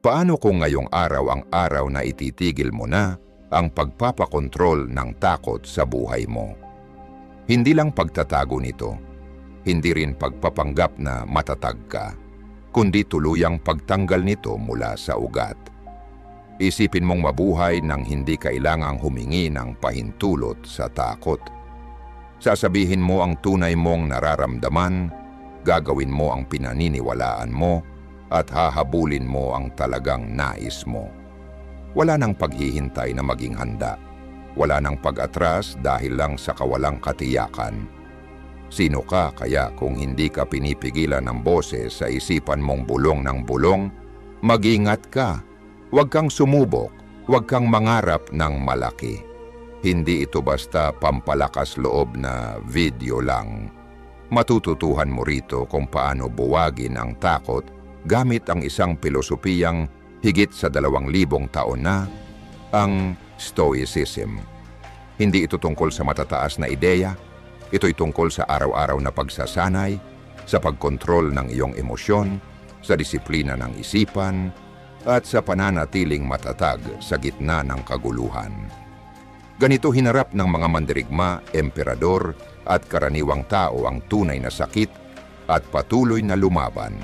Paano kung ngayong araw ang araw na ititigil mo na ang pagpapakontrol ng takot sa buhay mo? Hindi lang pagtatago nito, hindi rin pagpapanggap na matatag ka, kundi tuluyang pagtanggal nito mula sa ugat. Isipin mong mabuhay nang hindi kailangang humingi ng pahintulot sa takot. Sasabihin mo ang tunay mong nararamdaman, gagawin mo ang pinaniniwalaan mo, at hahabulin mo ang talagang nais mo. Wala nang paghihintay na maging handa. Wala nang pag-atras dahil lang sa kawalang katiyakan. Sino ka kaya kung hindi ka pinipigilan ng boses sa isipan mong bulong ng bulong? Mag-ingat ka. Huwag kang sumubok. Huwag kang mangarap ng malaki. Hindi ito basta pampalakas loob na video lang. Matututuhan mo rito kung paano buwagin ang takot gamit ang isang pilosopiyang higit sa 2,000 taon na, ang Stoicism. Hindi ito tungkol sa matataas na ideya, ito'y tungkol sa araw-araw na pagsasanay, sa pagkontrol ng iyong emosyon, sa disiplina ng isipan, at sa pananatiling matatag sa gitna ng kaguluhan. Ganito hinarap ng mga mandirigma, emperador, at karaniwang tao ang tunay na sakit at patuloy na lumaban.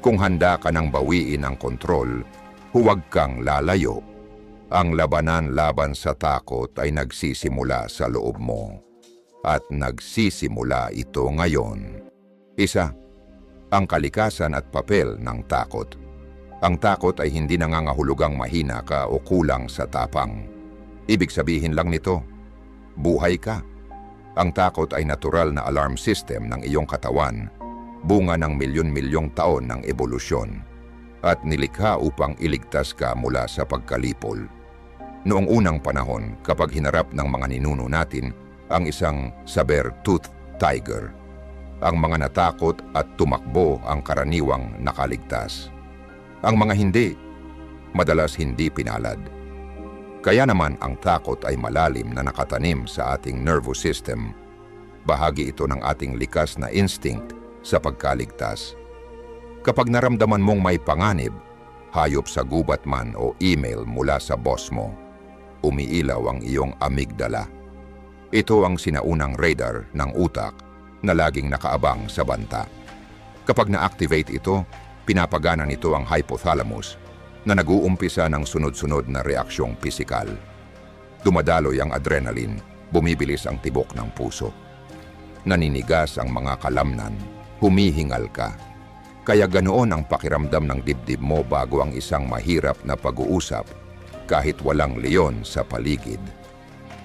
Kung handa ka nang bawiin ang kontrol, huwag kang lalayo. Ang labanan laban sa takot ay nagsisimula sa loob mo. At nagsisimula ito ngayon. Isa, ang kalikasan at papel ng takot. Ang takot ay hindi nangangahulugang mahina ka o kulang sa tapang. Ibig sabihin lang nito, buhay ka. Ang takot ay natural na alarm system ng iyong katawan, bunga ng milyon-milyong taon ng ebolusyon, at nilikha upang iligtas ka mula sa pagkalipol. Noong unang panahon, kapag hinarap ng mga ninuno natin ang isang saber-toothed tiger, ang mga natakot at tumakbo ang karaniwang nakaligtas. Ang mga hindi, madalas hindi pinalad. Kaya naman ang takot ay malalim na nakatanim sa ating nervous system. Bahagi ito ng ating likas na instinct sa pagkaligtas. Kapag naramdaman mong may panganib, hayop sa gubat man o email mula sa boss mo, umiilaw ang iyong amygdala. Ito ang sinaunang radar ng utak na laging nakaabang sa banta. Kapag na-activate ito, pinapagana nito ang hypothalamus na nag-uumpisa ng sunod-sunod na reaksyong pisikal. Dumadaloy ang adrenaline, bumibilis ang tibok ng puso. Naninigas ang mga kalamnan, humihingal ka. Kaya ganoon ang pakiramdam ng dibdib mo bago ang isang mahirap na pag-uusap kahit walang leon sa paligid.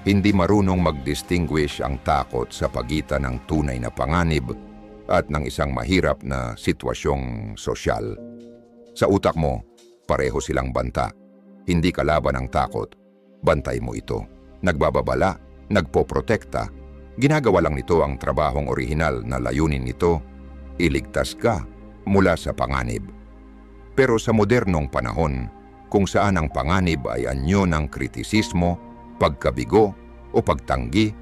Hindi marunong mag-distinguish ang takot sa pagitan ng tunay na panganib at ng isang mahirap na sitwasyong sosyal. Sa utak mo, pareho silang banta. Hindi kalaban ang takot. Bantay mo ito. Nagbababala, nagpoprotekta. Ginagawa lang nito ang trabahong orihinal na layunin nito, iligtas ka mula sa panganib. Pero sa modernong panahon, kung saan ang panganib ay anyo ng kritisismo, pagkabigo o pagtanggi,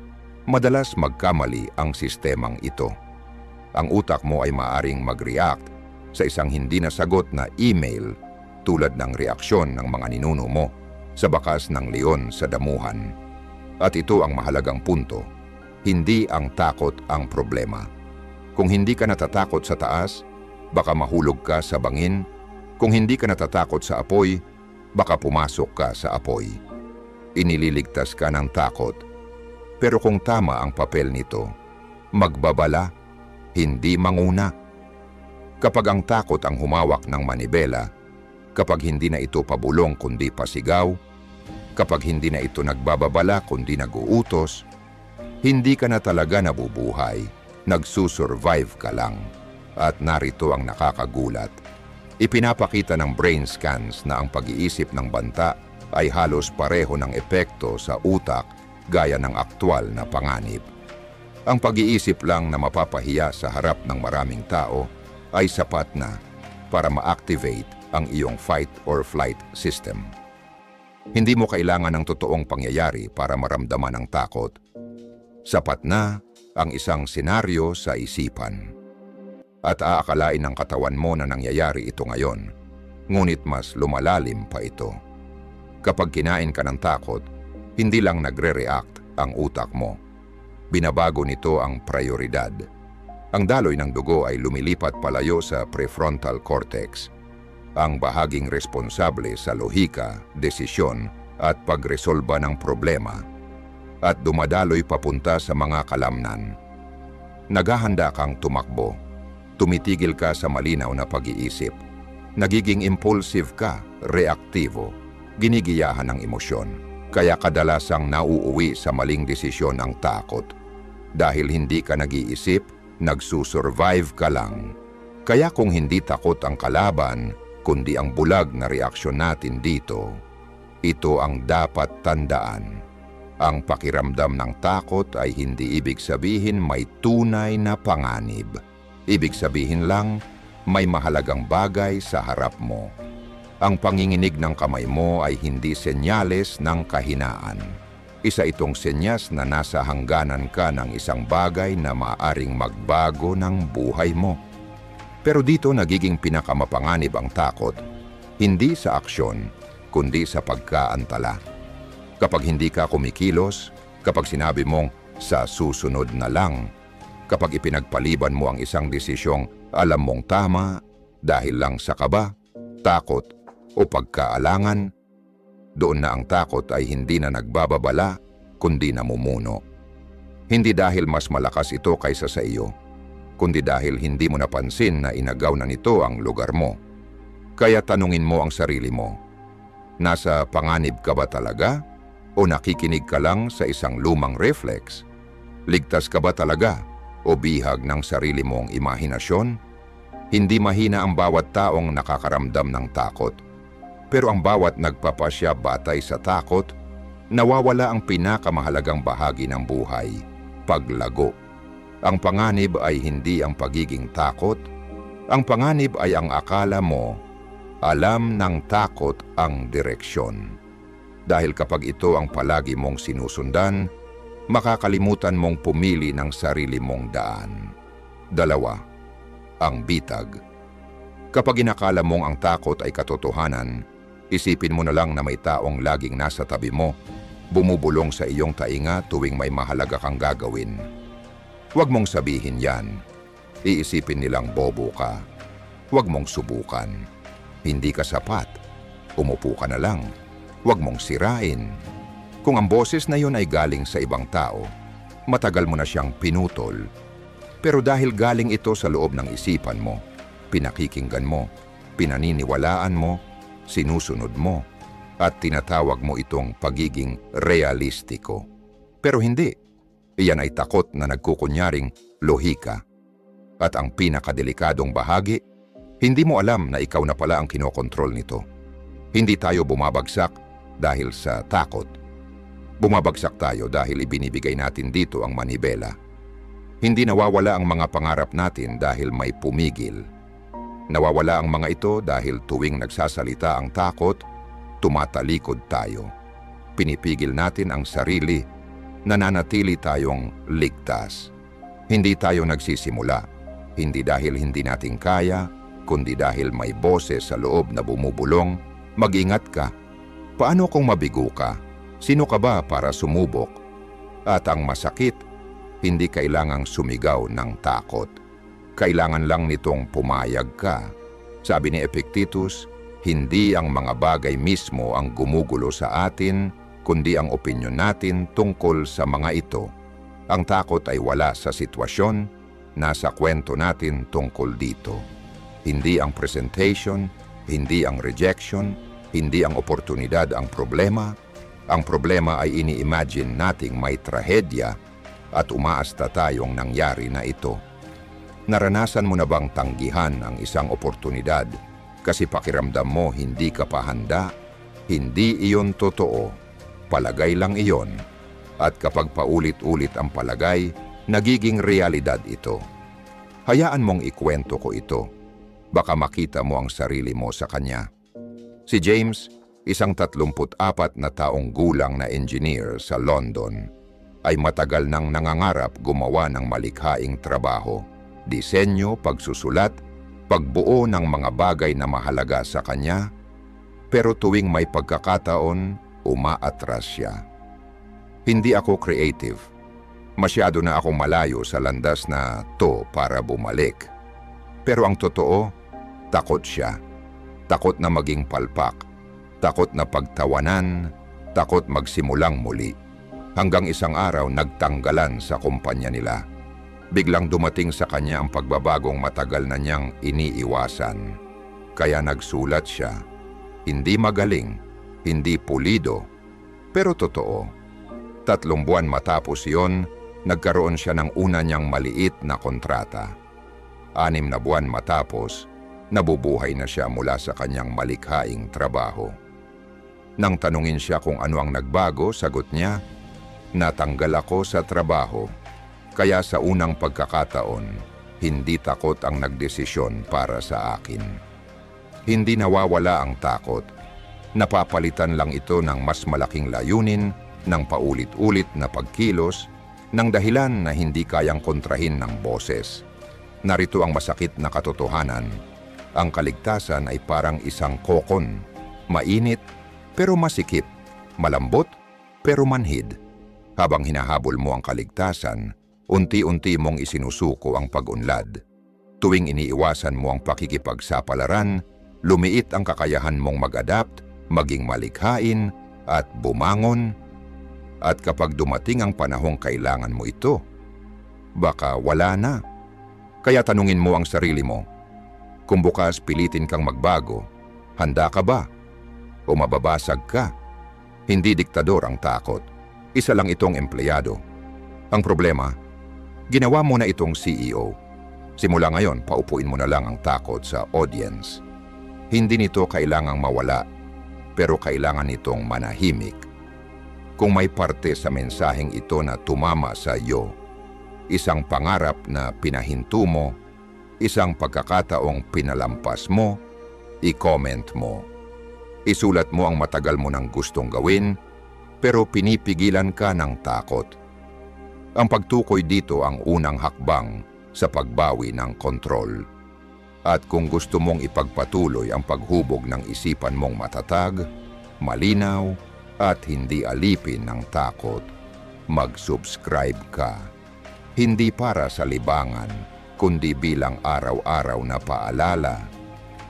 madalas magkamali ang sistemang ito. Ang utak mo ay maaring mag-react sa isang hindi nasagot na email tulad ng reaksyon ng mga ninuno mo sa bakas ng leon sa damuhan. At ito ang mahalagang punto, hindi ang takot ang problema. Kung hindi ka natatakot sa taas, baka mahulog ka sa bangin. Kung hindi ka natatakot sa apoy, baka pumasok ka sa apoy. Inililigtas ka ng takot. Pero kung tama ang papel nito, magbabala, hindi manguna. Kapag ang takot ang humawak ng manibela, kapag hindi na ito pabulong kundi pasigaw, kapag hindi na ito nagbababala kundi nag-uutos, hindi ka na talaga nabubuhay, nagsusurvive ka lang. At narito ang nakakagulat. Ipinapakita ng brain scans na ang pag-iisip ng banta ay halos pareho ng epekto sa utak gaya ng aktwal na panganib. Ang pag-iisip lang na mapapahiya sa harap ng maraming tao ay sapat na para ma-activate ang iyong fight or flight system. Hindi mo kailangan ng totoong pangyayari para maramdaman ang takot. Sapat na ang isang senaryo sa isipan. At aakalain ng katawan mo na nangyayari ito ngayon. ngunit mas lumalalim pa ito. Kapag kinain ka ng takot, hindi lang nagre-react ang utak mo. Binabago nito ang prioridad. Ang daloy ng dugo ay lumilipat palayo sa prefrontal cortex, ang bahaging responsable sa lohika, desisyon at pagresolba ng problema, at dumadaloy papunta sa mga kalamnan. Naghahanda kang tumakbo, tumitigil ka sa malinaw na pag-iisip, nagiging impulsive ka, reaktibo, ginigiyahan ng emosyon, kaya kadalasang nauuwi sa maling desisyon ang takot. Dahil hindi ka nag-iisip, nagsusurvive ka lang. Kaya kung hindi takot ang kalaban, kundi ang bulag na reaksyon natin dito, ito ang dapat tandaan. Ang pakiramdam ng takot ay hindi ibig sabihin may tunay na panganib. Ibig sabihin lang, may mahalagang bagay sa harap mo. Ang panginginig ng kamay mo ay hindi senyales ng kahinaan. Isa itong senyas na nasa hangganan ka ng isang bagay na maaaring magbago ng buhay mo. Pero dito nagiging pinakamapanganib ang takot, hindi sa aksyon, kundi sa pagkaantala. Kapag hindi ka kumikilos, kapag sinabi mong sa susunod na lang, kapag ipinagpaliban mo ang isang desisyong alam mong tama dahil lang sa kaba, takot o pagkaalangan, doon na ang takot ay hindi na nagbababala, kundi namumuno. Hindi dahil mas malakas ito kaysa sa iyo, kundi dahil hindi mo napansin na inagaw na nito ang lugar mo. Kaya tanungin mo ang sarili mo, nasa panganib ka ba talaga? O nakikinig ka lang sa isang lumang reflex? Ligtas ka ba talaga? O bihag ng sarili mong imahinasyon? Hindi mahina ang bawat taong nakakaramdam ng takot. Pero ang bawat nagpapasya batay sa takot, nawawala ang pinakamahalagang bahagi ng buhay, paglago. Ang panganib ay hindi ang pagiging takot. Ang panganib ay ang akala mo, alam ng takot ang direksyon. Dahil kapag ito ang palagi mong sinusundan, makakalimutan mong pumili ng sarili mong daan. 2. Ang bitag. Kapag inakala mong ang takot ay katotohanan, isipin mo na lang na may taong laging nasa tabi mo, bumubulong sa iyong tainga tuwing may mahalaga kang gagawin. Huwag mong sabihin yan. Iisipin nilang bobo ka. Huwag mong subukan. Hindi ka sapat. Umupo ka na lang. Huwag mong sirain. Kung ang boses na yon ay galing sa ibang tao, matagal mo na siyang pinutol. Pero dahil galing ito sa loob ng isipan mo, pinakikinggan mo, pinaniniwalaan mo, sinusunod mo, at tinatawag mo itong pagiging realistiko. Pero hindi. Iyan ay takot na nagkukunyaring lohika. At ang pinakadelikadong bahagi, hindi mo alam na ikaw na pala ang kinokontrol nito. Hindi tayo bumabagsak dahil sa takot. Bumabagsak tayo dahil ibinibigay natin dito ang manibela. Hindi nawawala ang mga pangarap natin dahil may pumigil. Nawawala ang mga ito dahil tuwing nagsasalita ang takot, tumatalikod tayo. Pinipigil natin ang sarili, nananatili tayong ligtas. Hindi tayo nagsisimula, hindi dahil hindi natin kaya, kundi dahil may boses sa loob na bumubulong, mag-ingat ka. Paano kung mabigo ka? Sino ka ba para sumubok? At ang masakit, hindi kailangang sumigaw ng takot. Kailangan lang nitong pumayag ka. Sabi ni Epictetus, hindi ang mga bagay mismo ang gumugulo sa atin, kundi ang opinyon natin tungkol sa mga ito. Ang takot ay wala sa sitwasyon, nasa kwento natin tungkol dito. Hindi ang presentation, hindi ang rejection, hindi ang oportunidad ang problema. Ang problema ay ini-imagine nating may trahedya at umaasta tayong nangyari na ito. Naranasan mo na bang tanggihan ang isang oportunidad kasi pakiramdam mo hindi ka pa handa? Hindi iyon totoo. Palagay lang iyon. At kapag paulit-ulit ang palagay, nagiging realidad ito. Hayaan mong ikwento ko ito. Baka makita mo ang sarili mo sa kanya. Si James, isang 34 na taong gulang na engineer sa London, ay matagal nang nangangarap gumawa ng malikhaing trabaho, disenyo, pagsusulat, pagbuo ng mga bagay na mahalaga sa kanya, pero tuwing may pagkakataon, umaatras siya. Hindi ako creative. Masyado na akong malayo sa landas na to para bumalik. Pero ang totoo, takot siya. Takot na maging palpak. Takot na pagtawanan. Takot magsimulang muli. Hanggang isang araw nagtanggalan sa kumpanya nila. Biglang dumating sa kanya ang pagbabagong matagal na niyang iniiwasan. Kaya nagsulat siya. Hindi magaling, hindi pulido, pero totoo. 3 buwan matapos yon, nagkaroon siya ng una niyang maliit na kontrata. 6 na buwan matapos, nabubuhay na siya mula sa kanyang malikhaing trabaho. Nang tanungin siya kung ano ang nagbago, sagot niya, "Natanggal ako sa trabaho, kaya sa unang pagkakataon, hindi takot ang nagdesisyon para sa akin." Hindi nawawala ang takot. Napapalitan lang ito ng mas malaking layunin, ng paulit-ulit na pagkilos, ng dahilan na hindi kayang kontrahin ng boses. Narito ang masakit na katotohanan. Ang kaligtasan ay parang isang kokon, mainit pero masikip, malambot pero manhid. Habang hinahabol mo ang kaligtasan, unti-unti mong isinusuko ang pag-unlad. Tuwing iniiwasan mo ang pakikipagsapalaran, lumiit ang kakayahan mong mag-adapt, maging malikhain at bumangon. At kapag dumating ang panahong kailangan mo ito, baka wala na. Kaya tanungin mo ang sarili mo, kung bukas pilitin kang magbago, handa ka ba? O mababasag ka? Hindi diktador ang takot. Isa lang itong empleyado. Ang problema, ginawa mo na itong CEO. Simula ngayon, paupuin mo na lang ang takot sa audience. Hindi nito kailangang mawala, pero kailangan nitong manahimik. Kung may parte sa mensaheng ito na tumama sa iyo, isang pangarap na pinahinto mo, isang pagkakataong pinalampas mo, i-comment mo. Isulat mo ang matagal mo nang gustong gawin, pero pinipigilan ka ng takot. Ang pagtukoy dito ang unang hakbang sa pagbawi ng kontrol. At kung gusto mong ipagpatuloy ang paghubog ng isipan mong matatag, malinaw, at hindi alipin ng takot, mag-subscribe ka. Hindi para sa libangan, kundi bilang araw-araw na paalala,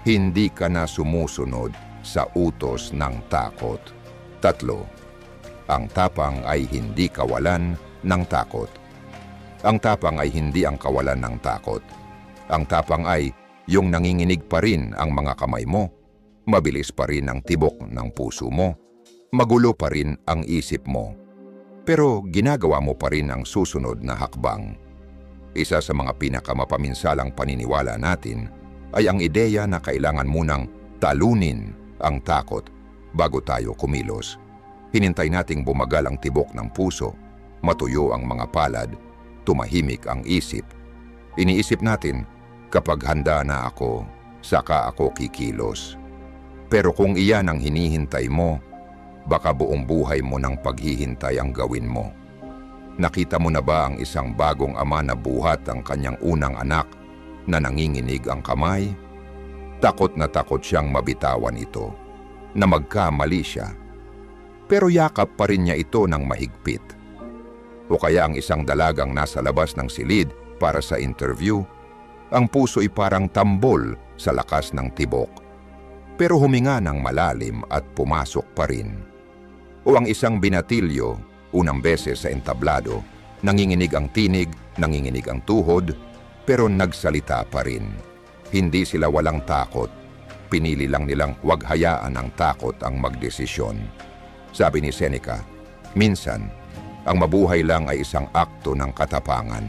hindi ka na sumusunod sa utos ng takot. 3. Ang tapang ay hindi kawalan ng takot. Ang tapang ay hindi ang kawalan ng takot. Ang tapang ay yung nanginginig pa rin ang mga kamay mo, mabilis pa rin ang tibok ng puso mo, magulo pa rin ang isip mo, pero ginagawa mo pa rin ang susunod na hakbang. Isa sa mga pinakamapaminsalang paniniwala natin ay ang ideya na kailangan munang talunin ang takot bago tayo kumilos. Hinintay nating bumagal ang tibok ng puso, matuyo ang mga palad, tumahimik ang isip. Iniisip natin, kapag handa na ako, saka ako kikilos. Pero kung iyan ang hinihintay mo, baka buong buhay mo ng paghihintay ang gawin mo. Nakita mo na ba ang isang bagong ama na buhat ang kanyang unang anak na nanginginig ang kamay? Takot na takot siyang mabitawan ito, na magkamali siya. Pero yakap pa rin niya ito ng mahigpit. O kaya ang isang dalagang nasa labas ng silid para sa interview, ang puso ay parang tambol sa lakas ng tibok. Pero huminga ng malalim at pumasok pa rin. O ang isang binatilyo, unang beses sa entablado, nanginginig ang tinig, nanginginig ang tuhod, pero nagsalita pa rin. Hindi sila walang takot. Pinili lang nilang huwag hayaan ang takot ang magdesisyon. Sabi ni Seneca, minsan, ang mabuhay lang ay isang akto ng katapangan.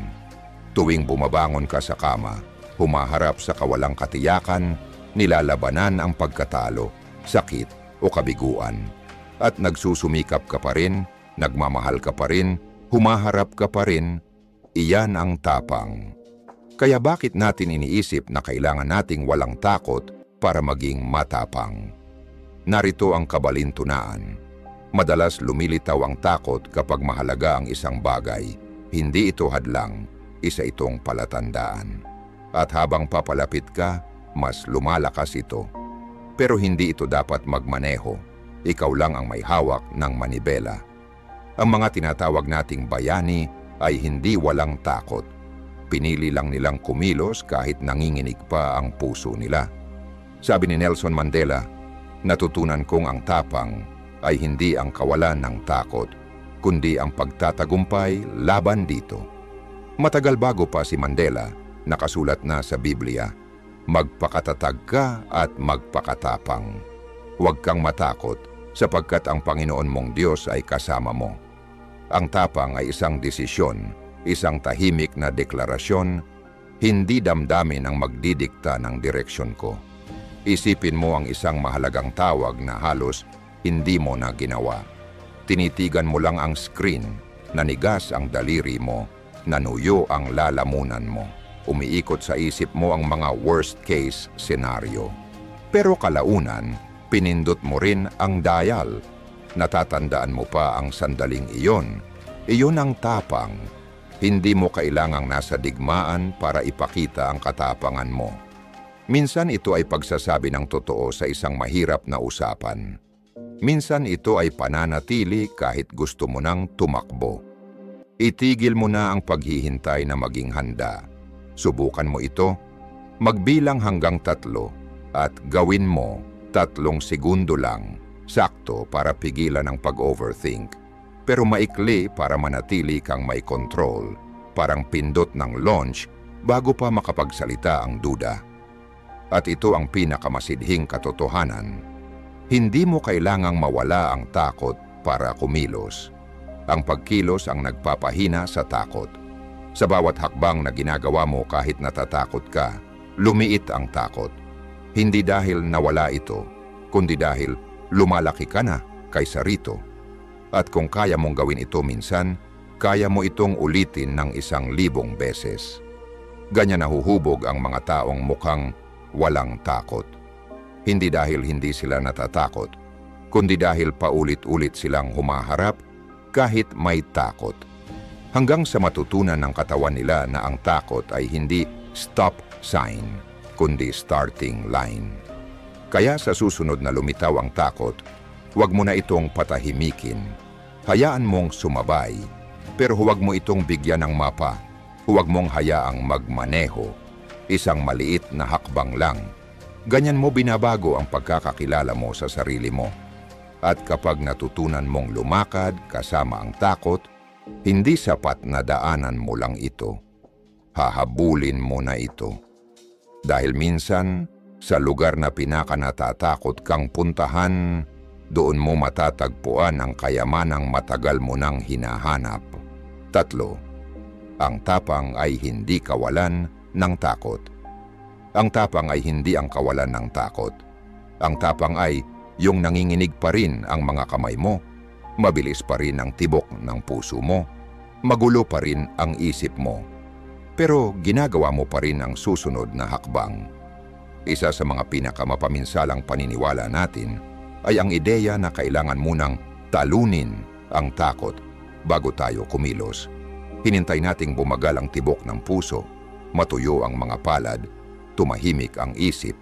Tuwing bumabangon ka sa kama, humaharap sa kawalang katiyakan, nilalabanan ang pagkatalo, sakit o kabiguan. At nagsusumikap ka pa rin, nagmamahal ka pa rin, humaharap ka pa rin, iyan ang tapang. Kaya bakit natin iniisip na kailangan nating walang takot para maging matapang? Narito ang kabalintunaan. Madalas lumilitaw ang takot kapag mahalaga ang isang bagay. Hindi ito hadlang, isa itong palatandaan. At habang papalapit ka, mas lumalakas ito. Pero hindi ito dapat magmaneho. Ikaw lang ang may hawak ng manibela. Ang mga tinatawag nating bayani ay hindi walang takot. Pinili lang nilang kumilos kahit nanginginig pa ang puso nila. Sabi ni Nelson Mandela, natutunan kong ang tapang ay hindi ang kawalan ng takot, kundi ang pagtatagumpay laban dito. Matagal bago pa si Mandela, nakasulat na sa Biblia, magpakatatag ka at magpakatapang. Huwag kang matakot sapagkat ang Panginoon mong Diyos ay kasama mo. Ang tapang ay isang desisyon, isang tahimik na deklarasyon, hindi damdamin ang magdidikta ng direksyon ko. Isipin mo ang isang mahalagang tawag na halos hindi mo na ginawa. Tinitigan mo lang ang screen, nanigas ang daliri mo, nanuyo ang lalamunan mo. Umiikot sa isip mo ang mga worst-case scenario. Pero kalaunan, pinindot mo rin ang dial. Natatandaan mo pa ang sandaling iyon. Iyon ang tapang. Hindi mo kailangang nasa digmaan para ipakita ang katapangan mo. Minsan ito ay pagsasabi ng totoo sa isang mahirap na usapan. Minsan ito ay pananatili kahit gusto mo nang tumakbo. Itigil mo na ang paghihintay na maging handa. Subukan mo ito, magbilang hanggang 3 at gawin mo 3 segundo lang, sakto para pigilan ang pag-overthink. Pero maikli para manatili kang may control, parang pindot ng launch bago pa makapagsalita ang duda. At ito ang pinakamasidhing katotohanan. Hindi mo kailangang mawala ang takot para kumilos. Ang pagkilos ang nagpapahina sa takot. Sa bawat hakbang na ginagawa mo kahit natatakot ka, lumiit ang takot. Hindi dahil nawala ito, kundi dahil lumalaki ka na kaysa rito. At kung kaya mong gawin ito minsan, kaya mo itong ulitin ng 1,000 beses. Ganyan nahuhubog ang mga taong mukhang walang takot. Hindi dahil hindi sila natatakot, kundi dahil paulit-ulit silang humaharap kahit may takot. Hanggang sa matutunan ng katawan nila na ang takot ay hindi stop sign, kundi starting line. Kaya sa susunod na lumitaw ang takot, huwag mo na itong patahimikin. Hayaan mong sumabay, pero huwag mo itong bigyan ng mapa. Huwag mong hayaang magmaneho. Isang maliit na hakbang lang. Ganyan mo binabago ang pagkakakilala mo sa sarili mo. At kapag natutunan mong lumakad kasama ang takot, hindi sapat na daanan mo lang ito. Hahabulin mo na ito. Dahil minsan, sa lugar na pinakanatatakot kang puntahan, doon mo matatagpuan ang kayamanang matagal mo nang hinahanap. 3. Ang tapang ay hindi kawalan ng takot. Ang tapang ay hindi ang kawalan ng takot. Ang tapang ay yung nanginginig pa rin ang mga kamay mo, mabilis pa rin ang tibok ng puso mo, magulo pa rin ang isip mo. Pero ginagawa mo pa rin ang susunod na hakbang. Isa sa mga pinakamapaminsalang paniniwala natin ay ang ideya na kailangan munang talunin ang takot bago tayo kumilos. Hinintay nating bumagal ang tibok ng puso, matuyo ang mga palad, tumahimik ang isip.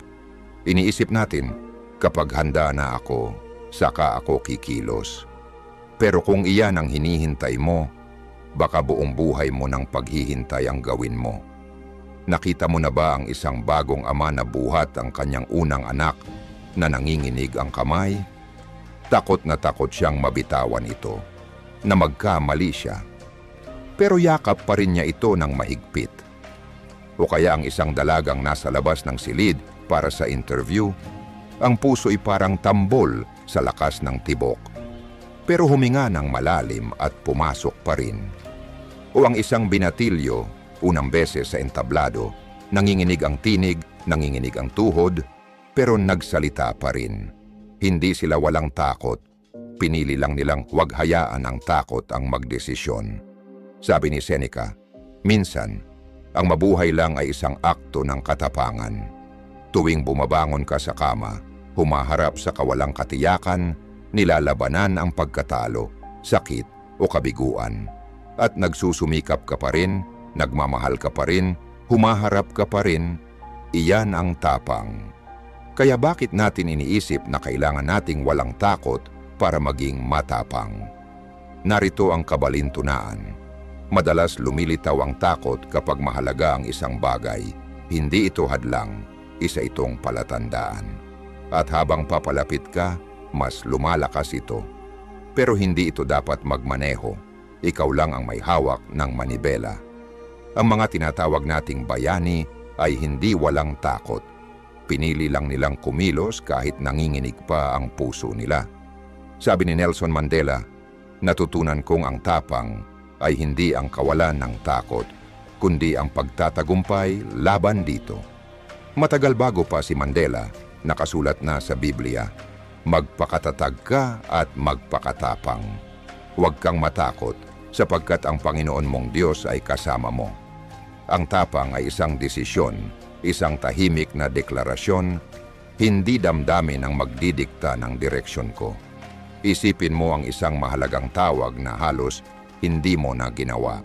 Iniisip natin, kapag handa na ako, saka ako kikilos. Pero kung iyan ang hinihintay mo, baka buong buhay mo ng paghihintay ang gawin mo. Nakita mo na ba ang isang bagong ama na buhat ang kanyang unang anak na nanginginig ang kamay? Takot na takot siyang mabitawan ito, na magkamali siya. Pero yakap pa rin niya ito ng mahigpit. O kaya ang isang dalagang nasa labas ng silid para sa interview, ang puso'y parang tambol sa lakas ng tibok. Pero huminga ng malalim at pumasok pa rin. O ang isang binatilyo, unang beses sa entablado, nanginginig ang tinig, nanginginig ang tuhod, pero nagsalita pa rin. Hindi sila walang takot. Pinili lang nilang huwag hayaan ang takot ang magdesisyon. Sabi ni Seneca, minsan, ang mabuhay lang ay isang akto ng katapangan. Tuwing bumabangon ka sa kama, humaharap sa kawalang katiyakan, nilalabanan ang pagkatalo, sakit o kabiguan. At nagsusumikap ka pa rin, nagmamahal ka pa rin, humaharap ka pa rin, Iyan ang tapang. Kaya bakit natin iniisip na kailangan nating walang takot para maging matapang? Narito ang kabalintunaan. Madalas lumilitaw ang takot kapag mahalaga ang isang bagay. Hindi ito hadlang, isa itong palatandaan. At habang papalapit ka, mas lumalakas ito. Pero hindi ito dapat magmaneho. Ikaw lang ang may hawak ng manibela. Ang mga tinatawag nating bayani ay hindi walang takot. Pinili lang nilang kumilos kahit nanginginig pa ang puso nila. Sabi ni Nelson Mandela, natutunan kong ang tapang ay hindi ang kawalan ng takot, kundi ang pagtatagumpay laban dito. Matagal bago pa si Mandela, nakasulat na sa Biblia, magpakatatag ka at magpakatapang. Huwag kang matakot sapagkat ang Panginoon mong Diyos ay kasama mo. Ang tapang ay isang desisyon, isang tahimik na deklarasyon, hindi damdamin ang magdidikta ng direksyon ko. Isipin mo ang isang mahalagang tawag na halos hindi mo na ginawa.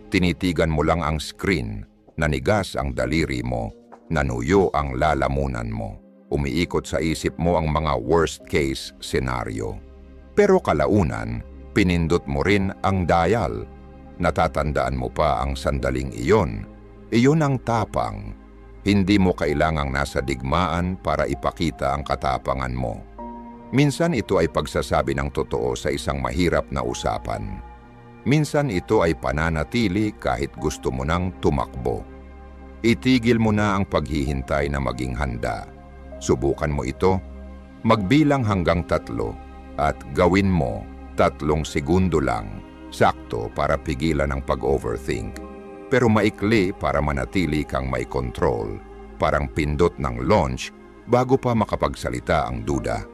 Tinitigan mo lang ang screen, nanigas ang daliri mo, nanuyo ang lalamunan mo. Umiikot sa isip mo ang mga worst-case scenario. Pero kalaunan, pinindot mo rin ang dial. Natatandaan mo pa ang sandaling iyon. Iyon ang tapang. Hindi mo kailangang nasa digmaan para ipakita ang katapangan mo. Minsan ito ay pagsasabi ng totoo sa isang mahirap na usapan. Minsan ito ay pananatili kahit gusto mo nang tumakbo. Itigil mo na ang paghihintay na maging handa. Subukan mo ito, magbilang hanggang 3 at gawin mo 3 segundo lang, sakto para pigilan ang pag-overthink. Pero maikli para manatili kang may control, parang pindot ng launch bago pa makapagsalita ang duda.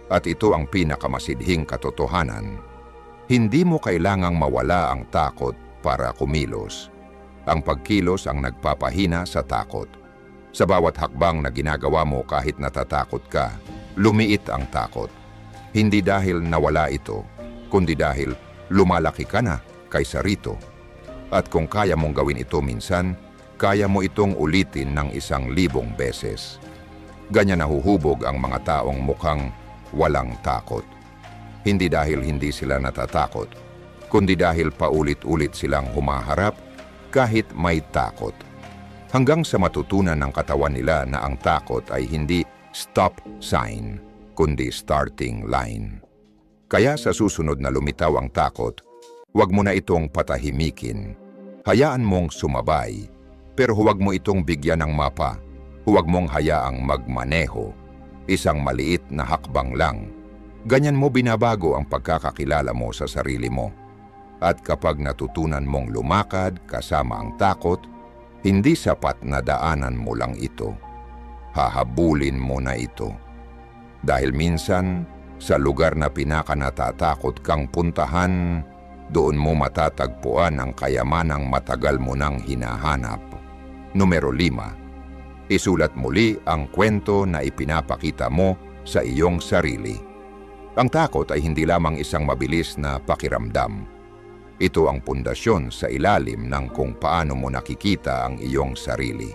At ito ang pinakamasidhing katotohanan. Hindi mo kailangang mawala ang takot para kumilos. Ang pagkilos ang nagpapahina sa takot. Sa bawat hakbang na ginagawa mo kahit natatakot ka, lumiit ang takot. Hindi dahil nawala ito, kundi dahil lumalaki ka na kaysa rito. At kung kaya mong gawin ito minsan, kaya mo itong ulitin ng 1,000 beses. Ganyan nahuhubog ang mga taong mukhang walang takot. Hindi dahil hindi sila natatakot, kundi dahil paulit-ulit silang humaharap kahit may takot. Hanggang sa matutunan ng katawan nila na ang takot ay hindi stop sign, kundi starting line. Kaya sa susunod na lumitaw ang takot, huwag mo na itong patahimikin. Hayaan mong sumabay, pero huwag mo itong bigyan ng mapa. Huwag mong hayaang magmaneho. Isang maliit na hakbang lang. Ganyan mo binabago ang pagkakakilala mo sa sarili mo. At kapag natutunan mong lumakad kasama ang takot, hindi sapat na daanan mo lang ito. Hahabulin mo na ito. Dahil minsan, sa lugar na pinakanatatakot kang puntahan, doon mo matatagpuan ang kayamanang matagal mo nang hinahanap. Numero 5. Isulat muli ang kwento na ipinapakita mo sa iyong sarili. Ang takot ay hindi lamang isang mabilis na pakiramdam. Ito ang pundasyon sa ilalim ng kung paano mo nakikita ang iyong sarili.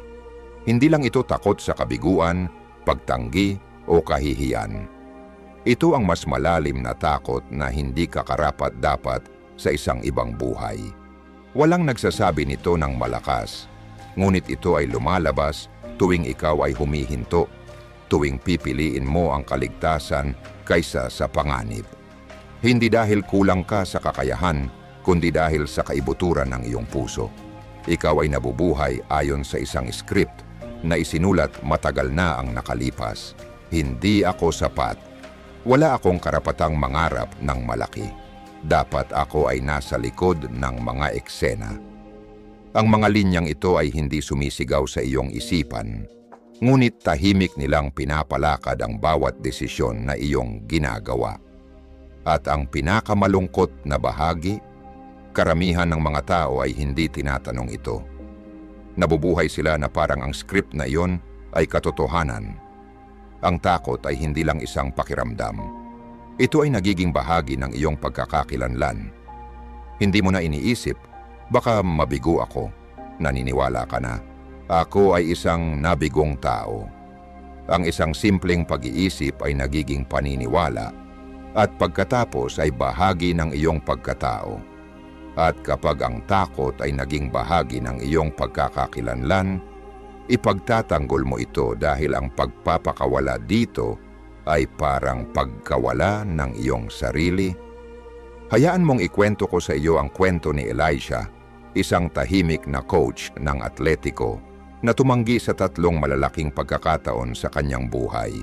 Hindi lang ito takot sa kabiguan, pagtanggi o kahihiyan. Ito ang mas malalim na takot na hindi ka karapat-dapat sa isang ibang buhay. Walang nagsasabi nito ng malakas, ngunit ito ay lumalabas tuwing ikaw ay humihinto, tuwing pipiliin mo ang kaligtasan kaysa sa panganib. Hindi dahil kulang ka sa kakayahan, kundi dahil sa kaibuturan ng iyong puso. Ikaw ay nabubuhay ayon sa isang script na isinulat matagal na ang nakalipas. Hindi ako sapat. Wala akong karapatang mangarap ng malaki. Dapat ako ay nasa likod ng mga eksena. Ang mga linyang ito ay hindi sumisigaw sa iyong isipan, ngunit tahimik nilang pinapalakad ang bawat desisyon na iyong ginagawa. At ang pinakamalungkot na bahagi, karamihan ng mga tao ay hindi tinatanong ito. Nabubuhay sila na parang ang script na iyon ay katotohanan. Ang takot ay hindi lang isang pakiramdam. Ito ay nagiging bahagi ng iyong pagkakakilanlan. Hindi mo na iniisip, baka mabigo ako, naniniwala ka na. Ako ay isang nabigong tao. Ang isang simpleng pag-iisip ay nagiging paniniwala at pagkatapos ay bahagi ng iyong pagkatao. At kapag ang takot ay naging bahagi ng iyong pagkakakilanlan, ipagtatanggol mo ito dahil ang pagpapakawala dito ay parang pagkawala ng iyong sarili. Hayaan mong ikwento ko sa iyo ang kwento ni Elisha, isang tahimik na coach ng Atletico na tumanggi sa 3 malalaking pagkakataon sa kanyang buhay: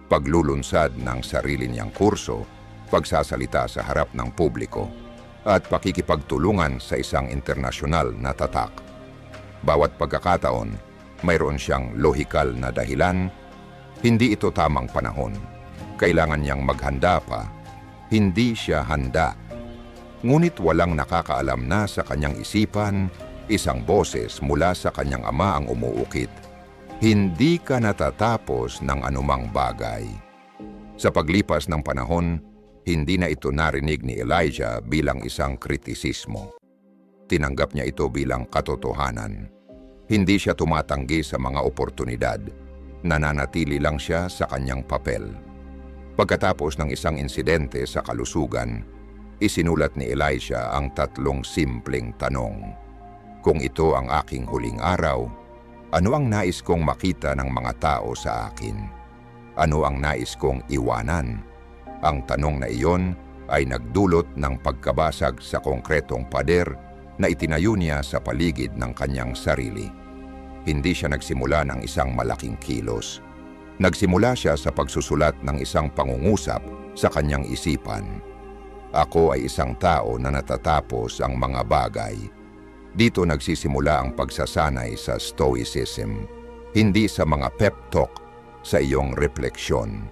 paglulunsad ng sarili niyang kurso, pagsasalita sa harap ng publiko, at pakikipagtulungan sa isang internasyonal na tatak. Bawat pagkakataon, mayroon siyang lohikal na dahilan. Hindi ito tamang panahon. Kailangan niyang maghanda pa. Hindi siya handa. Ngunit walang nakakaalam na sa kanyang isipan, isang boses mula sa kanyang ama ang umuukit. Hindi ka natatapos ng anumang bagay. Sa paglipas ng panahon, hindi na ito narinig ni Elijah bilang isang kritisismo. Tinanggap niya ito bilang katotohanan. Hindi siya tumatanggi sa mga oportunidad. Nananatili lang siya sa kanyang papel. Pagkatapos ng isang insidente sa kalusugan, isinulat ni Elisha ang 3 simpleng tanong. Kung ito ang aking huling araw, ano ang nais kong makita ng mga tao sa akin? Ano ang nais kong iwanan? Ang tanong na iyon ay nagdulot ng pagkabasag sa konkretong pader na itinayo niya sa paligid ng kanyang sarili. Hindi siya nagsimula ng isang malaking kilos. Nagsimula siya sa pagsusulat ng isang pangungusap sa kanyang isipan. Ako ay isang tao na natatapos ang mga bagay. Dito nagsisimula ang pagsasanay sa Stoicism. Hindi sa mga pep talk sa iyong refleksyon,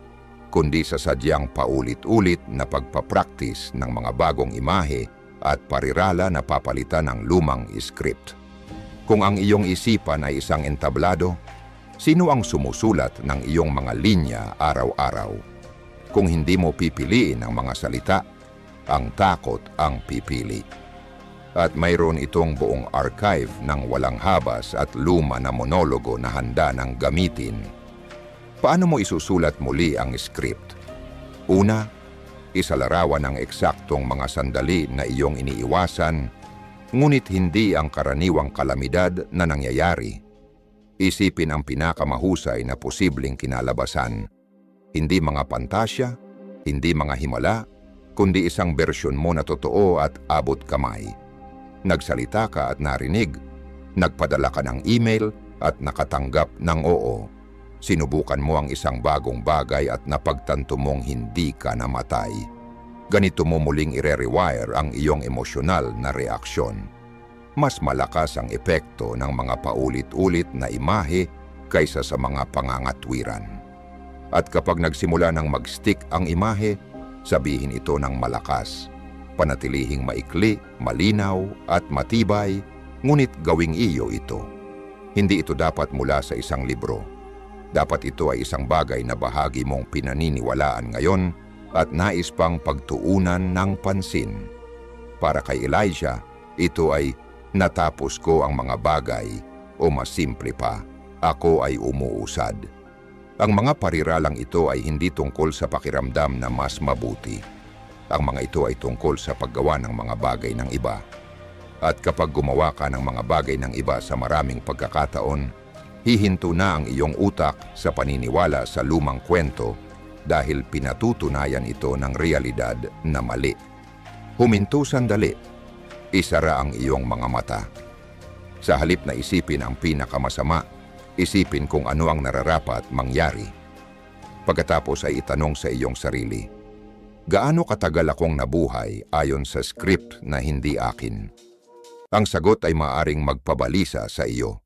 kundi sa sadyang paulit-ulit na pagpapraktis ng mga bagong imahe at parirala na papalitan ng lumang script. Kung ang iyong isipan ay isang entablado, sino ang sumusulat ng iyong mga linya araw-araw? Kung hindi mo pipiliin ang mga salita, ang takot ang pipili. At mayroon itong buong archive ng walang habas at luma na monologo na handa ng gamitin. Paano mo isusulat muli ang script? Una, isalarawan ang eksaktong mga sandali na iyong iniiwasan, ngunit hindi ang karaniwang kalamidad na nangyayari. Isipin ang pinakamahusay na posibleng kinalabasan. Hindi mga pantasya, hindi mga himala, kundi isang bersyon mo na totoo at abot kamay. Nagsalita ka at narinig, nagpadala ka ng email at nakatanggap ng oo. Sinubukan mo ang isang bagong bagay at napagtanto mong hindi ka namatay. Ganito mo muling ire-rewire ang iyong emosyonal na reaksyon. Mas malakas ang epekto ng mga paulit-ulit na imahe kaysa sa mga pangangatwiran. At kapag nagsimula ng mag-stick ang imahe, sabihin ito ng malakas. Panatilihing maikli, malinaw at matibay, ngunit gawing iyo ito. Hindi ito dapat mula sa isang libro. Dapat ito ay isang bagay na bahagi mong pinaniniwalaan ngayon at nais pang pagtuunan ng pansin. Para kay Elijah, ito ay natapos ko ang mga bagay o mas simple pa, ako ay umuusad. Ang mga pariralang ito ay hindi tungkol sa pakiramdam na mas mabuti. Ang mga ito ay tungkol sa paggawa ng mga bagay ng iba. At kapag gumawa ka ng mga bagay ng iba sa maraming pagkakataon, hihinto na ang iyong utak sa paniniwala sa lumang kwento dahil pinatutunayan ito ng realidad na mali. Huminto sandali. Isara ang iyong mga mata. Sa halip na isipin ang pinakamasama, isipin kung ano ang nararapat mangyari. Pagkatapos ay itanong sa iyong sarili, gaano katagal akong nabuhay ayon sa script na hindi akin? Ang sagot ay maaaring magpabalisa sa iyo.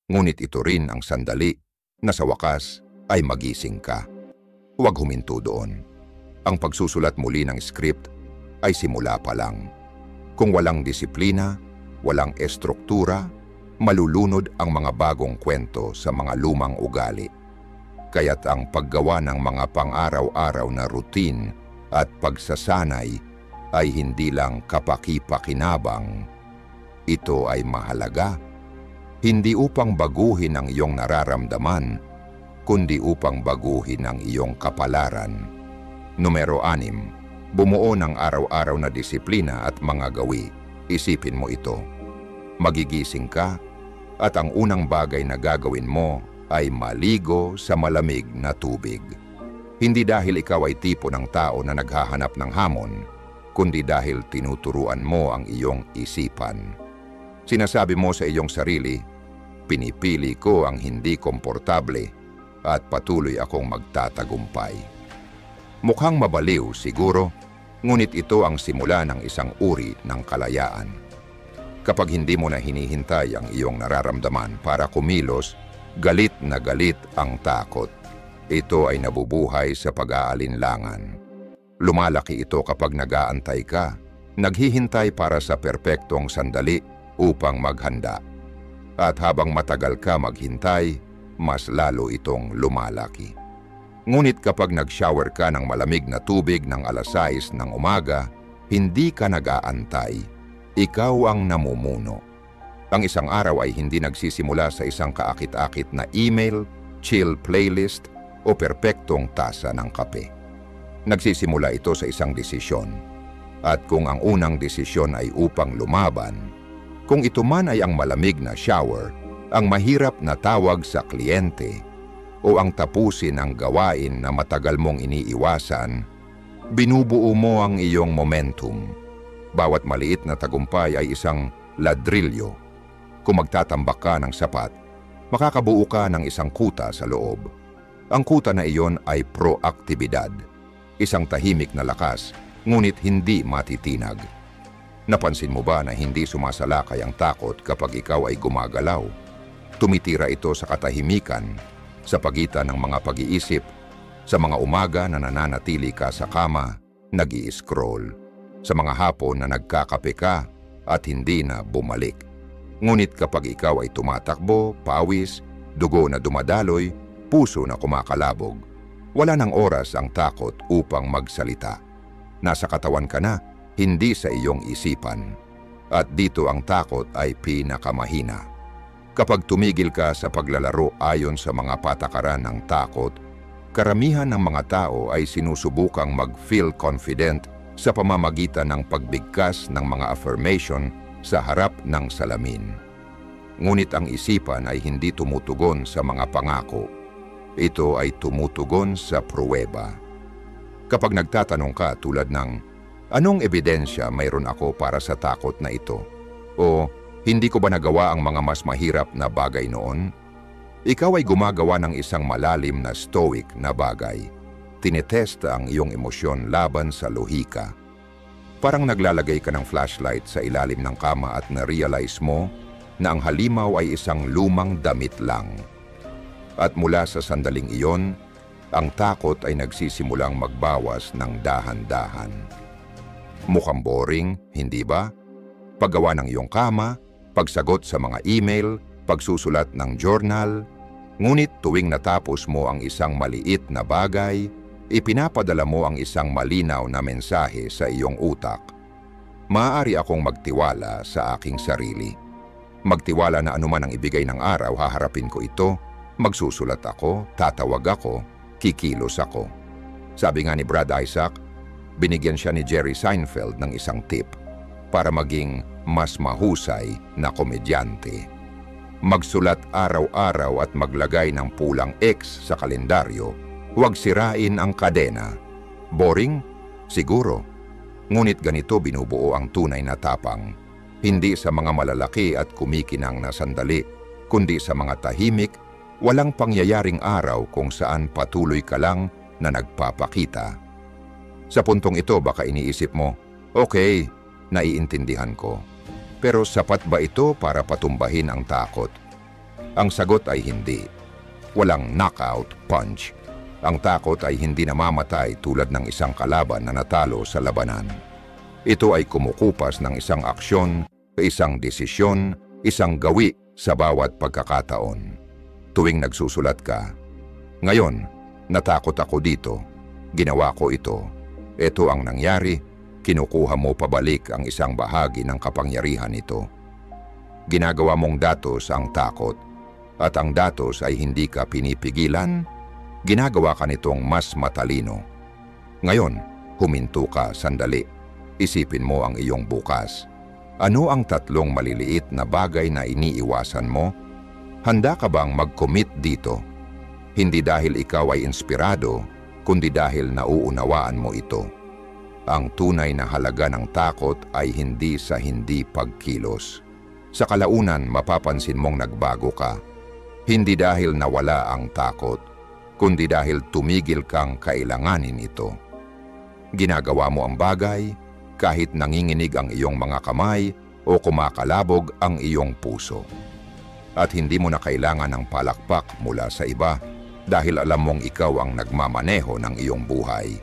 Ngunit ito rin ang sandali na sa wakas ay magising ka. Huwag huminto doon. Ang pagsusulat muli ng script ay simula pa lang. Kung walang disiplina, walang estruktura, malulunod ang mga bagong kwento sa mga lumang ugali. Kaya't ang paggawa ng mga pang-araw-araw na routine at pagsasanay ay hindi lang kapaki-pakinabang. Ito ay mahalaga. Hindi upang baguhin ang iyong nararamdaman, kundi upang baguhin ang iyong kapalaran. Numero 6, bumuo ng araw-araw na disiplina at mga gawi. Isipin mo ito. Magigising ka at ang unang bagay na gagawin mo ay maligo sa malamig na tubig. Hindi dahil ikaw ay tipo ng tao na naghahanap ng hamon, kundi dahil tinuturuan mo ang iyong isipan. Sinasabi mo sa iyong sarili, pinipili ko ang hindi komportable at patuloy akong magtatagumpay. Mukhang mabaliw siguro, ngunit ito ang simula ng isang uri ng kalayaan. Kapag hindi mo na hinihintay ang iyong nararamdaman para kumilos, galit na galit ang takot. Ito ay nabubuhay sa pag-aalinlangan. Lumalaki ito kapag nag-aantay ka, naghihintay para sa perpektong sandali upang maghanda. At habang matagal ka maghintay, mas lalo itong lumalaki. Ngunit kapag nag-shower ka ng malamig na tubig ng 6:00 ng umaga, hindi ka nag-aantay. Ikaw ang namumuno. Ang isang araw ay hindi nagsisimula sa isang kaakit-akit na email, chill playlist, o perpektong tasa ng kape. Nagsisimula ito sa isang desisyon. At kung ang unang desisyon ay upang lumaban, kung ito man ay ang malamig na shower, ang mahirap na tawag sa kliyente, o ang tapusin ang gawain na matagal mong iniiwasan, binubuo mo ang iyong momentum. Bawat maliit na tagumpay ay isang ladrilyo. Kung magtatambak ka ng sapat, makakabuo ka ng isang kuta sa loob. Ang kuta na iyon ay proaktibidad, isang tahimik na lakas, ngunit hindi matitinag. Napansin mo ba na hindi sumasalakay ang takot kapag ikaw ay gumagalaw? Tumitira ito sa katahimikan, sa pagitan ng mga pag-iisip, sa mga umaga na nananatili ka sa kama, nag-i-scroll, sa mga hapon na nagkakape ka at hindi na bumalik. Ngunit kapag ikaw ay tumatakbo, pawis, dugo na dumadaloy, puso na kumakalabog, wala ng oras ang takot upang magsalita. Nasa katawan ka na, hindi sa iyong isipan. At dito ang takot ay pinakamahina. Kapag tumigil ka sa paglalaro ayon sa mga patakaran ng takot, karamihan ng mga tao ay sinusubukang mag-feel confident sa pamamagitan ng pagbigkas ng mga affirmation sa harap ng salamin. Ngunit ang isipan ay hindi tumutugon sa mga pangako. Ito ay tumutugon sa pruweba. Kapag nagtatanong ka tulad ng, anong ebidensya mayroon ako para sa takot na ito? O, hindi ko ba nagawa ang mga mas mahirap na bagay noon? Ikaw ay gumagawa ng isang malalim na stoic na bagay. Tinetesta ang iyong emosyon laban sa lohika. Parang naglalagay ka ng flashlight sa ilalim ng kama at na-realize mo na ang halimaw ay isang lumang damit lang. At mula sa sandaling iyon, ang takot ay nagsisimulang magbawas ng dahan-dahan. Mukhang boring, hindi ba? Paggawa ng iyong kama, pagsagot sa mga email, pagsusulat ng journal, ngunit tuwing natapos mo ang isang maliit na bagay, ipinapadala mo ang isang malinaw na mensahe sa iyong utak. Maaari akong magtiwala sa aking sarili. Magtiwala na anuman ang ibigay ng araw, haharapin ko ito. Magsusulat ako, tatawag ako, kikilos ako. Sabi nga ni Brad Isaac, binigyan siya ni Jerry Seinfeld ng isang tip para maging mas mahusay na komedyante. Magsulat araw-araw at maglagay ng pulang X sa kalendaryo. Huwag sirain ang kadena. Boring? Siguro. Ngunit ganito binubuo ang tunay na tapang. Hindi sa mga malalaki at kumikinang na sandali, kundi sa mga tahimik, walang pangyayaring araw kung saan patuloy ka lang na nagpapakita. Sa puntong ito baka iniisip mo, okay, naiintindihan ko. Pero sapat ba ito para patumbahin ang takot? Ang sagot ay hindi. Walang knockout punch. Ang takot ay hindi namamatay tulad ng isang kalaban na natalo sa labanan. Ito ay kumukupas ng isang aksyon, isang desisyon, isang gawi sa bawat pagkakataon. Tuwing nagsusulat ka, ngayon, natakot ako dito, ginawa ko ito, ito ang nangyari, kinukuha mo pabalik ang isang bahagi ng kapangyarihan nito. Ginagawa mong datos ang takot, at ang datos ay hindi ka pinipigilan, ginagawa ka nitong mas matalino. Ngayon, huminto ka sandali. Isipin mo ang iyong bukas. Ano ang 3 maliliit na bagay na iniiwasan mo? Handa ka bang mag-commit dito? Hindi dahil ikaw ay inspirado, kundi dahil nauunawaan mo ito. Ang tunay na halaga ng takot ay hindi sa hindi pagkilos. Sa kalaunan, mapapansin mong nagbago ka. Hindi dahil nawala ang takot, kundi dahil tumigil kang kailanganin ito. Ginagawa mo ang bagay kahit nanginginig ang iyong mga kamay o kumakalabog ang iyong puso. At hindi mo na kailangan ng palakpak mula sa iba dahil alam mong ikaw ang nagmamaneho ng iyong buhay.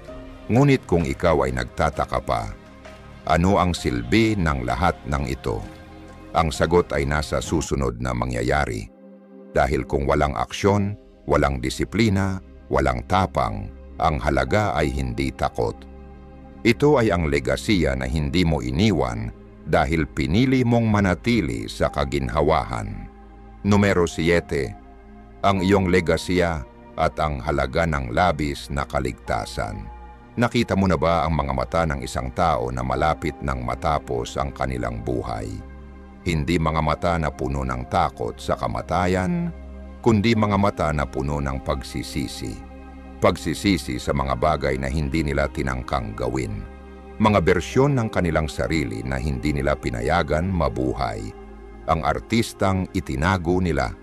Ngunit kung ikaw ay nagtataka pa, ano ang silbi ng lahat ng ito? Ang sagot ay nasa susunod na mangyayari. Dahil kung walang aksyon, walang disiplina, walang tapang, ang halaga ay hindi takot. Ito ay ang legasiya na hindi mo iniwan dahil pinili mong manatili sa kaginhawahan. Numero 7, ang iyong legasiya at ang halaga ng labis na kaligtasan. Nakita mo na ba ang mga mata ng isang tao na malapit nang matapos ang kanilang buhay? Hindi mga mata na puno ng takot sa kamatayan, kundi mga mata na puno ng pagsisisi. Pagsisisi sa mga bagay na hindi nila tinangkang gawin. Mga bersyon ng kanilang sarili na hindi nila pinayagan mabuhay. Ang artistang itinago nila.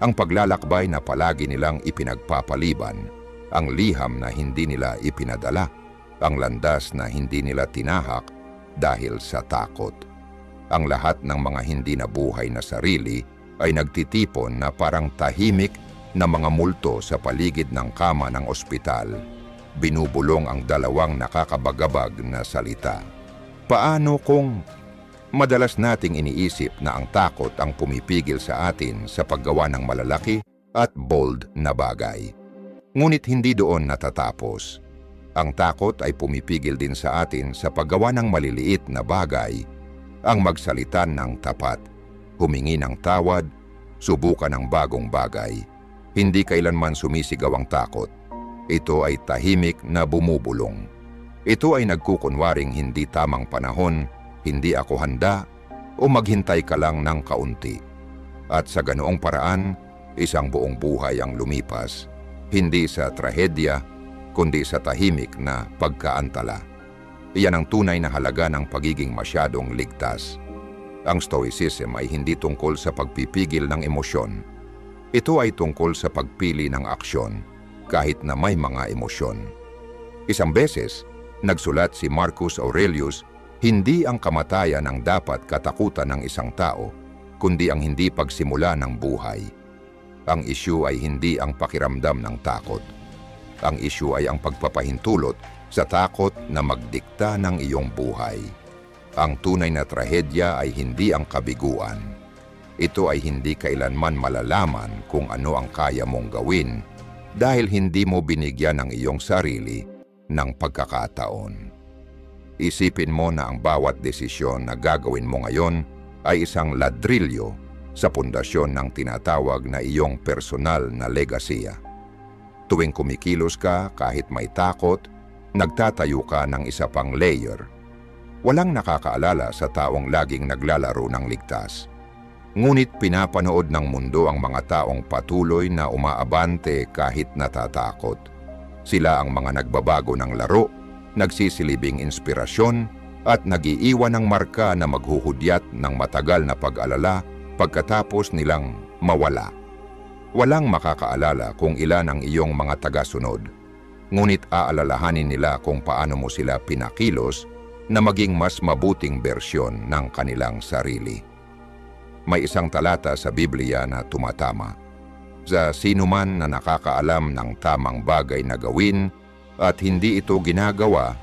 Ang paglalakbay na palagi nilang ipinagpapaliban. Ang liham na hindi nila ipinadala. Ang landas na hindi nila tinahak dahil sa takot. Ang lahat ng mga hindi nabuhay na sarili ay nagtitipon na parang tahimik na mga multo sa paligid ng kama ng ospital. Binubulong ang 2 nakakabagabag na salita. Paano kung madalas nating iniisip na ang takot ang pumipigil sa atin sa paggawa ng malalaki at bold na bagay? Ngunit hindi doon natatapos. Ang takot ay pumipigil din sa atin sa paggawa ng maliliit na bagay, ang magsalita ng tapat, humingi ng tawad, subukan ng bagong bagay. Hindi kailanman sumisigaw ang takot. Ito ay tahimik na bumubulong. Ito ay nagkukunwaring hindi tamang panahon, hindi ako handa, o maghintay ka lang ng kaunti. At sa ganoong paraan, isang buong buhay ang lumipas, hindi sa trahedya, kundi sa tahimik na pagkaantala. Iyan ang tunay na halaga ng pagiging masyadong ligtas. Ang Stoicism ay hindi tungkol sa pagpipigil ng emosyon. Ito ay tungkol sa pagpili ng aksyon, kahit na may mga emosyon. Isang beses, nagsulat si Marcus Aurelius, hindi ang kamatayan ang dapat katakutan ng isang tao, kundi ang hindi pagsimula ng buhay. Ang issue ay hindi ang pakiramdam ng takot. Ang issue ay ang pagpapahintulot sa takot na magdikta ng iyong buhay. Ang tunay na trahedya ay hindi ang kabiguan. Ito ay hindi kailanman malalaman kung ano ang kaya mong gawin dahil hindi mo binigyan ng iyong sarili ng pagkakataon. Isipin mo na ang bawat desisyon na gagawin mo ngayon ay isang ladrilyo sa pundasyon ng tinatawag na iyong personal na legasiya. Tuwing kumikilos ka kahit may takot, nagtatayo ka ng isa pang layer. Walang nakakaalala sa taong laging naglalaro ng ligtas. Ngunit pinapanood ng mundo ang mga taong patuloy na umaabante kahit natatakot. Sila ang mga nagbabago ng laro, nagsisilibing inspirasyon, at nag-iiwan ng marka na maghuhudyat ng matagal na pag-alala pagkatapos nilang mawala. Walang makakaalala kung ilan ang iyong mga tagasunod, ngunit aalalahanin nila kung paano mo sila pinakilos na maging mas mabuting bersyon ng kanilang sarili. May isang talata sa Biblia na tumatama. Sa sinuman na nakakaalam ng tamang bagay na gawin at hindi ito ginagawa,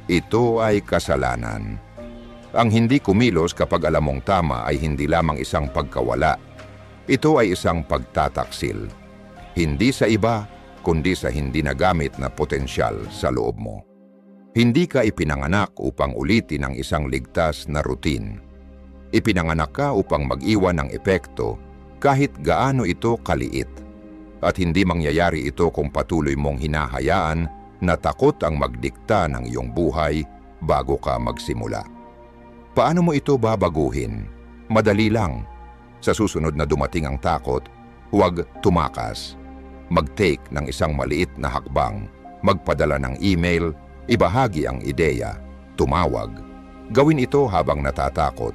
ito ay kasalanan. Ang hindi kumilos kapag alam mong tama ay hindi lamang isang pagkawala. Ito ay isang pagtataksil. Hindi sa iba, kundi sa hindi nagamit na potensyal sa loob mo. Hindi ka ipinanganak upang ulitin ang isang ligtas na routine. Ipinanganak ka upang mag-iwan ng epekto kahit gaano ito kaliit. At hindi mangyayari ito kung patuloy mong hinahayaan na takot ang magdikta ng iyong buhay bago ka magsimula. Paano mo ito babaguhin? Madali lang. Sa susunod na dumating ang takot, huwag tumakas. Mag-take ng isang maliit na hakbang, magpadala ng email, ibahagi ang ideya, tumawag. Gawin ito habang natatakot.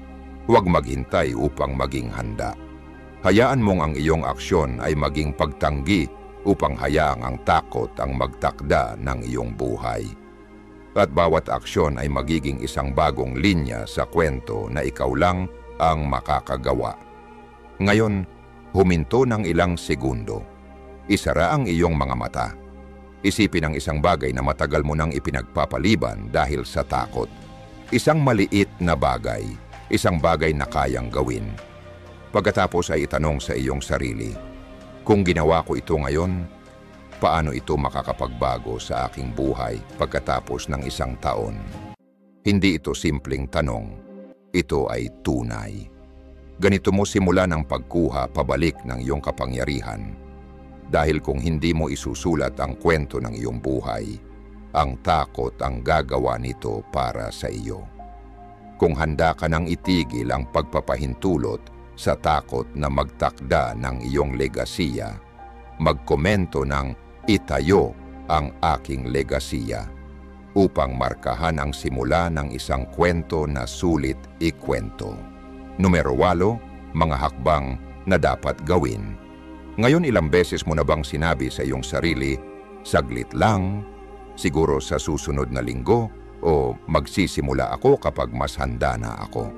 Huwag maghintay upang maging handa. Hayaan mong ang iyong aksyon ay maging pagtanggi upang hayaang ang takot ang magtakda ng iyong buhay. At bawat aksyon ay magiging isang bagong linya sa kwento na ikaw lang ang makakagawa. Ngayon, huminto ng ilang segundo. Isara ang iyong mga mata. Isipin ang isang bagay na matagal mo nang ipinagpapaliban dahil sa takot. Isang maliit na bagay, isang bagay na kayang gawin. Pagkatapos ay itanong sa iyong sarili, kung ginawa ko ito ngayon, paano ito makakapagbago sa aking buhay pagkatapos ng isang taon? Hindi ito simpleng tanong, ito ay tunay. Ganito mo simula ng pagkuha pabalik ng iyong kapangyarihan. Dahil kung hindi mo isusulat ang kwento ng iyong buhay, ang takot ang gagawa nito para sa iyo. Kung handa ka nang itigil ang pagpapahintulot sa takot na magtakda ng iyong legasiya, magkomento ng itayo ang aking legasiya upang markahan ang simula ng isang kwento na sulit ikwento. Numero 8, mga hakbang na dapat gawin. Ngayon ilang beses mo na bang sinabi sa iyong sarili, saglit lang, siguro sa susunod na linggo o magsisimula ako kapag mas handa na ako.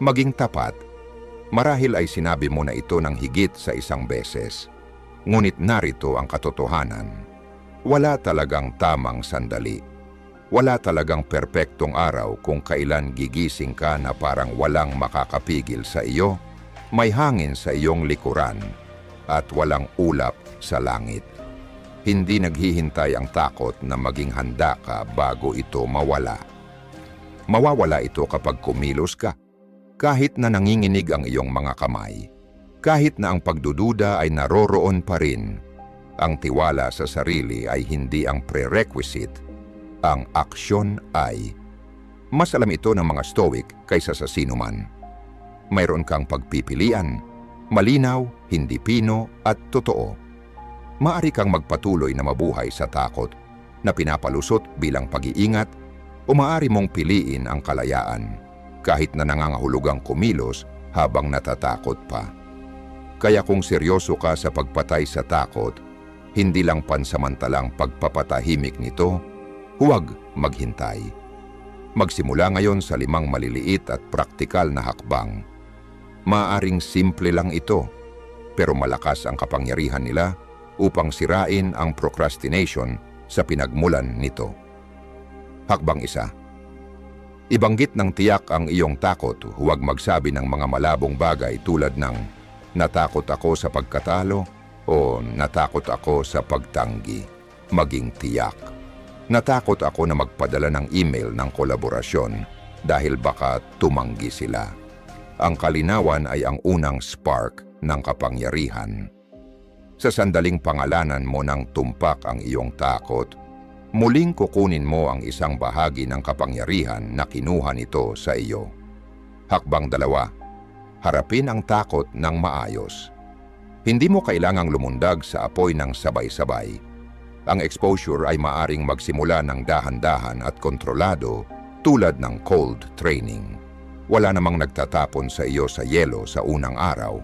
Maging tapat. Marahil ay sinabi mo na ito ng higit sa isang beses. Ngunit narito ang katotohanan. Wala talagang tamang sandali. Wala talagang perpektong araw kung kailan gigising ka na parang walang makakapigil sa iyo, may hangin sa iyong likuran, at walang ulap sa langit. Hindi naghihintay ang takot na maging handa ka bago ito mawala. Mawawala ito kapag kumilos ka. Kahit na nanginginig ang iyong mga kamay, kahit na ang pagdududa ay naroroon pa rin, ang tiwala sa sarili ay hindi ang prerequisite, ang aksyon ay. Mas alam ito ng mga Stoic kaysa sa sinuman. Mayroon kang pagpipilian, malinaw, hindi pino at totoo. Maari kang magpatuloy na mabuhay sa takot na pinapalusot bilang pag-iingat o maari mong piliin ang kalayaan kahit na nangangahulugang kumilos habang natatakot pa. Kaya kung seryoso ka sa pagpatay sa takot, hindi lang pansamantalang pagpapatahimik nito, huwag maghintay. Magsimula ngayon sa 5 maliliit at praktikal na hakbang. Maaring simple lang ito, pero malakas ang kapangyarihan nila upang sirain ang procrastination sa pinagmulan nito. Hakbang 1. Ibanggit ng tiyak ang iyong takot, huwag magsabi ng mga malabong bagay tulad ng natakot ako sa pagkatalo o natakot ako sa pagtanggi. Maging tiyak. Natakot ako na magpadala ng email ng kolaborasyon dahil baka tumanggi sila. Ang kalinawan ay ang unang spark ng kapangyarihan. Sa sandaling pangalanan mo ng tumpak ang iyong takot, muling kukunin mo ang isang bahagi ng kapangyarihan na kinuha nito sa iyo. Hakbang 2. Harapin ang takot ng maayos. Hindi mo kailangang lumundag sa apoy ng sabay-sabay. Ang exposure ay maaring magsimula ng dahan-dahan at kontrolado tulad ng cold training. Wala namang nagtatapon sa iyo sa yelo sa unang araw.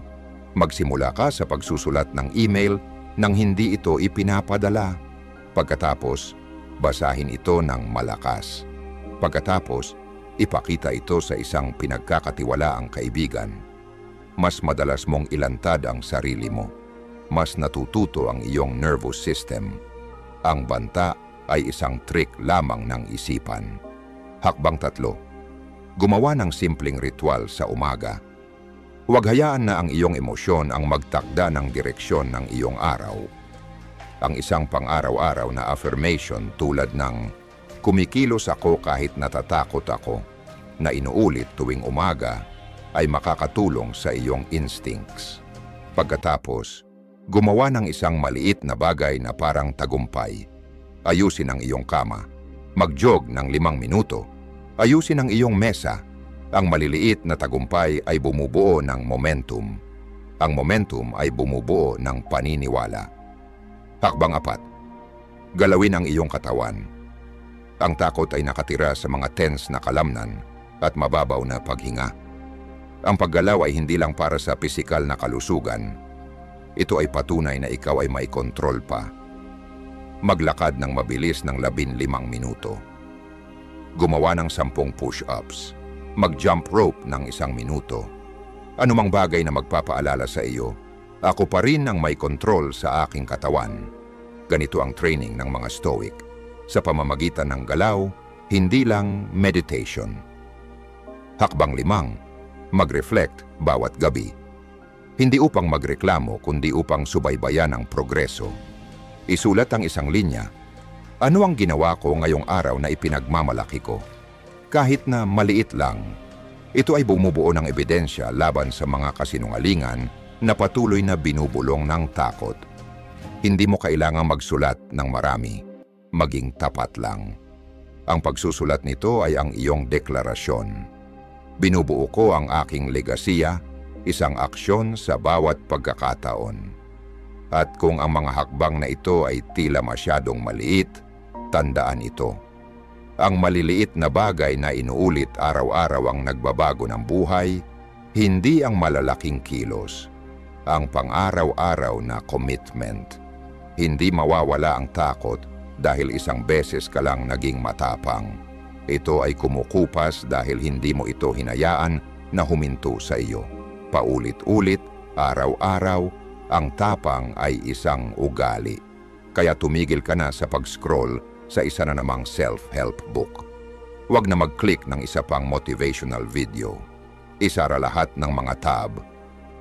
Magsimula ka sa pagsusulat ng email nang hindi ito ipinapadala. Pagkatapos, basahin ito ng malakas. Pagkatapos, ipakita ito sa isang pinagkakatiwalaang kaibigan. Mas madalas mong ilantad ang sarili mo. Mas natututo ang iyong nervous system. Ang banta ay isang trick lamang ng isipan. Hakbang 3. Gumawa ng simpleng ritual sa umaga. Huwag hayaan na ang iyong emosyon ang magtakda ng direksyon ng iyong araw. Ang isang pang-araw-araw na affirmation tulad ng kumikilos ako kahit natatakot ako na inuulit tuwing umaga ay makakatulong sa iyong instincts. Pagkatapos, gumawa ng isang maliit na bagay na parang tagumpay. Ayusin ang iyong kama. Mag-jog ng 5 minuto. Ayusin ang iyong mesa. Ang maliliit na tagumpay ay bumubuo ng momentum. Ang momentum ay bumubuo ng paniniwala. Hakbang 4. Galawin ang iyong katawan. Ang takot ay nakatira sa mga tense na kalamnan at mababaw na paghinga. Ang paggalaw ay hindi lang para sa pisikal na kalusugan. Ito ay patunay na ikaw ay may kontrol pa. Maglakad ng mabilis ng 15 minuto. Gumawa ng 10 push-ups. Mag-jump rope ng 1 minuto. Anumang bagay na magpapaalala sa iyo, ako pa rin ang may kontrol sa aking katawan. Ganito ang training ng mga Stoic. Sa pamamagitan ng galaw, hindi lang meditation. Hakbang 5. Mag-reflect bawat gabi. Hindi upang magreklamo kundi upang subaybayan ang progreso. Isulat ang isang linya. Ano ang ginawa ko ngayong araw na ipinagmamalaki ko? Kahit na maliit lang, ito ay bumubuo ng ebidensya laban sa mga kasinungalingan na patuloy na binubulong ng takot. Hindi mo kailangang magsulat ng marami. Maging tapat lang. Ang pagsusulat nito ay ang iyong deklarasyon. Binubuo ko ang aking legasiya, isang aksyon sa bawat pagkakataon. At kung ang mga hakbang na ito ay tila masyadong maliit, tandaan ito. Ang maliliit na bagay na inuulit araw-araw ang nagbabago ng buhay, hindi ang malalaking kilos. Ang pang-araw-araw na commitment. Hindi mawawala ang takot dahil isang beses ka lang naging matapang. Ito ay kumukupas dahil hindi mo ito hinayaan na huminto sa iyo. Paulit-ulit, araw-araw, ang tapang ay isang ugali. Kaya tumigil ka na sa pag-scroll sa isa na namang self-help book. Huwag na mag-click ng isa pang motivational video. Isara lahat ng mga tab.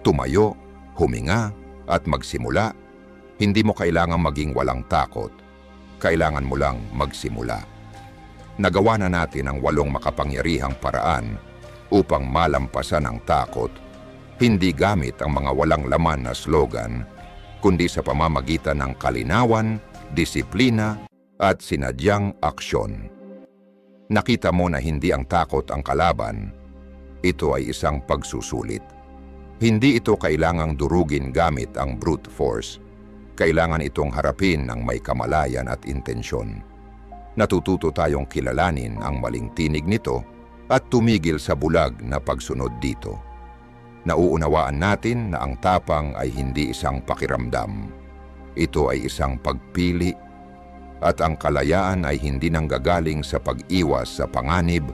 Tumayo, huminga, at magsimula. Hindi mo kailangang maging walang takot. Kailangan mo lang magsimula. Nagawa na natin ang 8 makapangyarihang paraan upang malampasan ang takot, hindi gamit ang mga walang laman na slogan, kundi sa pamamagitan ng kalinawan, disiplina, at sinadyang aksyon. Nakita mo na hindi ang takot ang kalaban, ito ay isang pagsusulit. Hindi ito kailangang durugin gamit ang brute force. Kailangan itong harapin ng may kamalayan at intensyon. Natututo tayong kilalanin ang maling tinig nito at tumigil sa bulag na pagsunod dito. Nauunawaan natin na ang tapang ay hindi isang pakiramdam. Ito ay isang pagpili. At ang kalayaan ay hindi nanggagaling sa pag-iwas sa panganib,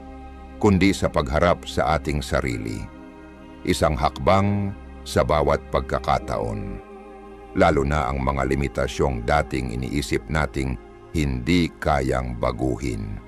kundi sa pagharap sa ating sarili. Isang hakbang sa bawat pagkakataon. Lalo na ang mga limitasyong dating iniisip nating hindi kayang baguhin.